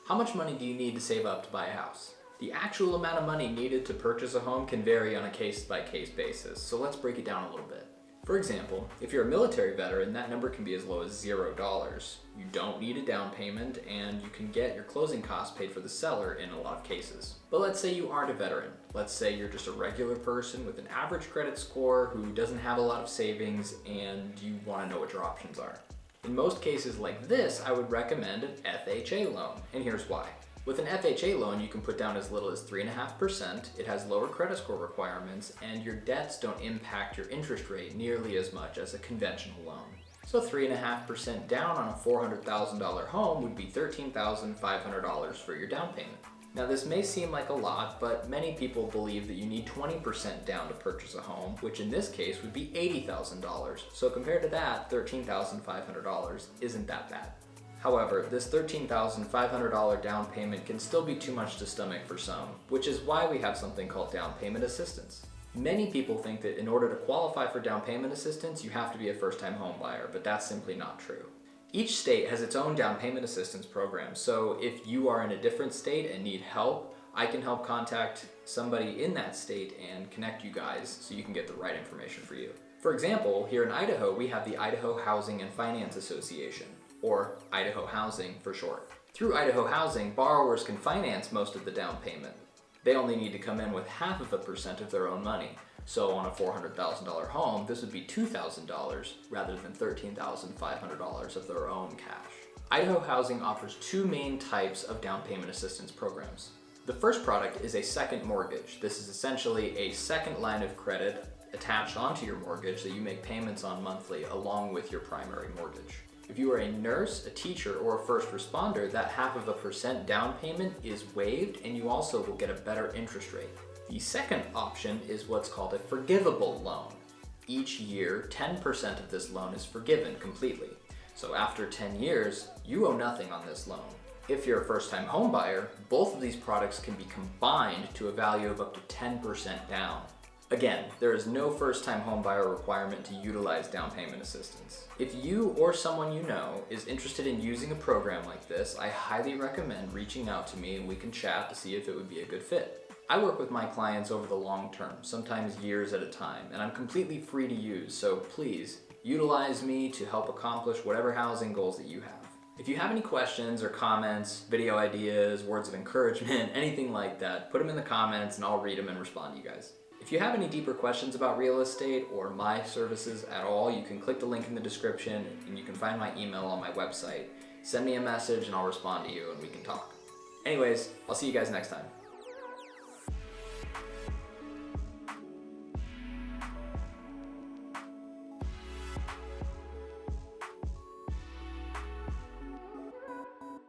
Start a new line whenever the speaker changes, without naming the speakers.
How much money do you need to save up to buy a house? The actual amount of money needed to purchase a home can vary on a case-by-case basis, so let's break it down a little bit. For example, if you're a military veteran, that number can be as low as $0. You don't need a down payment, and you can get your closing costs paid for the seller in a lot of cases. But let's say you aren't a veteran. Let's say you're just a regular person with an average credit score who doesn't have a lot of savings, and you want to know what your options are. In most cases like this, I would recommend an FHA loan, and here's why. With an FHA loan, you can put down as little as 3.5%, it has lower credit score requirements, and your debts don't impact your interest rate nearly as much as a conventional loan. So 3.5% down on a $400,000 home would be $13,500 for your down payment. Now this may seem like a lot, but many people believe that you need 20% down to purchase a home, which in this case would be $80,000. So compared to that, $13,500 isn't that bad. However, this $13,500 down payment can still be too much to stomach for some, which is why we have something called down payment assistance. Many people think that in order to qualify for down payment assistance, you have to be a first-time home buyer, but that's simply not true. Each state has its own down payment assistance program, so if you are in a different state and need help, I can help contact somebody in that state and connect you guys so you can get the right information for you. For example, here in Idaho, we have the Idaho Housing and Finance Association, or Idaho Housing for short. Through Idaho Housing, borrowers can finance most of the down payment. They only need to come in with 0.5% of their own money. So on a $400,000 home, this would be $2,000 rather than $13,500 of their own cash. Idaho Housing offers two main types of down payment assistance programs. The first product is a second mortgage. This is essentially a second line of credit attached onto your mortgage that you make payments on monthly along with your primary mortgage. If you are a nurse, a teacher, or a first responder, that 0.5% down payment is waived and you also will get a better interest rate. The second option is what's called a forgivable loan. Each year, 10% of this loan is forgiven completely. So after 10 years, you owe nothing on this loan. If you're a first-time home buyer, both of these products can be combined to a value of up to 10% down. Again, there is no first-time home buyer requirement to utilize down payment assistance. If you or someone you know is interested in using a program like this, I highly recommend reaching out to me and we can chat to see if it would be a good fit. I work with my clients over the long term, sometimes years at a time, and I'm completely free to use, so please utilize me to help accomplish whatever housing goals that you have. If you have any questions or comments, video ideas, words of encouragement, anything like that, put them in the comments and I'll read them and respond to you guys. If you have any deeper questions about real estate or my services at all, you can click the link in the description and you can find my email on my website. Send me a message and I'll respond to you and we can talk. Anyways, I'll see you guys next time.